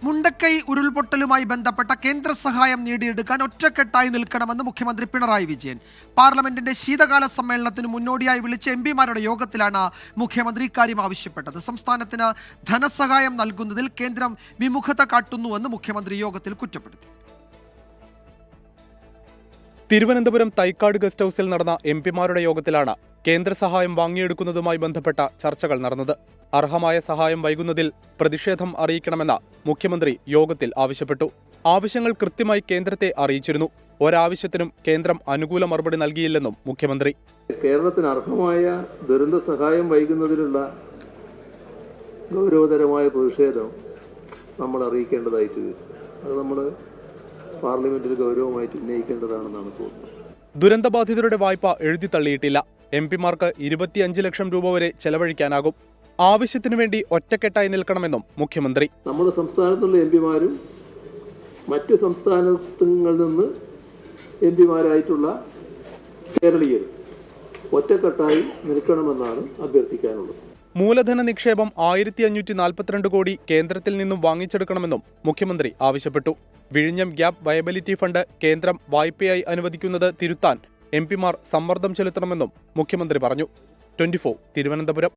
മുണ്ടക്കൈ ഉരുൾപൊട്ടലുമായി ബന്ധപ്പെട്ട കേന്ദ്ര സഹായം നേടിയെടുക്കാൻ ഒറ്റക്കെട്ടായി നിൽക്കണമെന്ന് മുഖ്യമന്ത്രി പിണറായി വിജയൻ. പാർലമെന്റിന്റെ ശീതകാല സമ്മേളനത്തിന് മുന്നോടിയായി വിളിച്ച എംപിമാരുടെ യോഗത്തിലാണ് മുഖ്യമന്ത്രി ഇക്കാര്യം ആവശ്യപ്പെട്ടത്. സംസ്ഥാനത്തിന് ധനസഹായം നൽകുന്നതിൽ കേന്ദ്രം വിമുഖത കാട്ടുന്നുവെന്ന് മുഖ്യമന്ത്രി യോഗത്തിൽ കുറ്റപ്പെടുത്തി. തിരുവനന്തപുരം തൈക്കാട് ഗസ്റ്റ് ഹൌസിൽ നടന്ന എംപിമാരുടെ യോഗത്തിലാണ് കേന്ദ്ര സഹായം വാങ്ങിയെടുക്കുന്നതുമായി ബന്ധപ്പെട്ട ചർച്ചകൾ നടന്നത്. അർഹമായ സഹായം വൈകുന്നതിൽ പ്രതിഷേധം അറിയിക്കണമെന്ന് മുഖ്യമന്ത്രി യോഗത്തിൽ ആവശ്യപ്പെട്ടു. ആവശ്യങ്ങൾ കൃത്യമായി കേന്ദ്രത്തെ അറിയിച്ചിരുന്നു. ഒരാവശ്യത്തിനും കേന്ദ്രം അനുകൂല മറുപടി നൽകിയില്ലെന്നും മുഖ്യമന്ത്രി. കേരളത്തിന് അർഹമായ ദുരന്ത സഹായം വൈകുന്നതിലുള്ള ഗൗരവതരമായ പ്രതിഷേധം നമ്മൾ അറിയിക്കേണ്ടതായിട്ട് വരും. അത് നമ്മൾ പാർലമെന്റിൽ ഗൗരവമായിട്ട് ഉന്നയിക്കേണ്ടതാണെന്നാണ് തോന്നുന്നത്. ദുരന്തബാധിതരുടെ വായ്പ എഴുതി തള്ളിയിട്ടില്ല. എംപിമാർക്ക് 25 ലക്ഷം രൂപ വരെ ചെലവഴിക്കാനാകും. ആവശ്യത്തിനു വേണ്ടി ഒറ്റക്കെട്ടായി നിൽക്കണമെന്നും മുഖ്യമന്ത്രി. നമ്മുടെ സംസ്ഥാനത്തുള്ള എംപിമാരും മറ്റ് സംസ്ഥാനങ്ങളിൽ നിന്ന് എംപിമാരായിട്ടുള്ള കേരളീയരും ഒറ്റക്കെട്ടായി നിൽക്കണമെന്നാണ് അഭ്യർത്ഥിക്കാനുള്ളത്. മൂലധന നിക്ഷേപം 1542 കോടി കേന്ദ്രത്തിൽ നിന്നും വാങ്ങിച്ചെടുക്കണമെന്നും മുഖ്യമന്ത്രി ആവശ്യപ്പെട്ടു. വിഴിഞ്ഞം ഗ്യാപ് വയബിലിറ്റി ഫണ്ട് കേന്ദ്രം വായ്പയായി അനുവദിക്കുന്നത് തിരുത്താൻ എംപിമാർ സമ്മർദ്ദം ചെലുത്തണമെന്നും മുഖ്യമന്ത്രി പറഞ്ഞു. 24 തിരുവനന്തപുരം.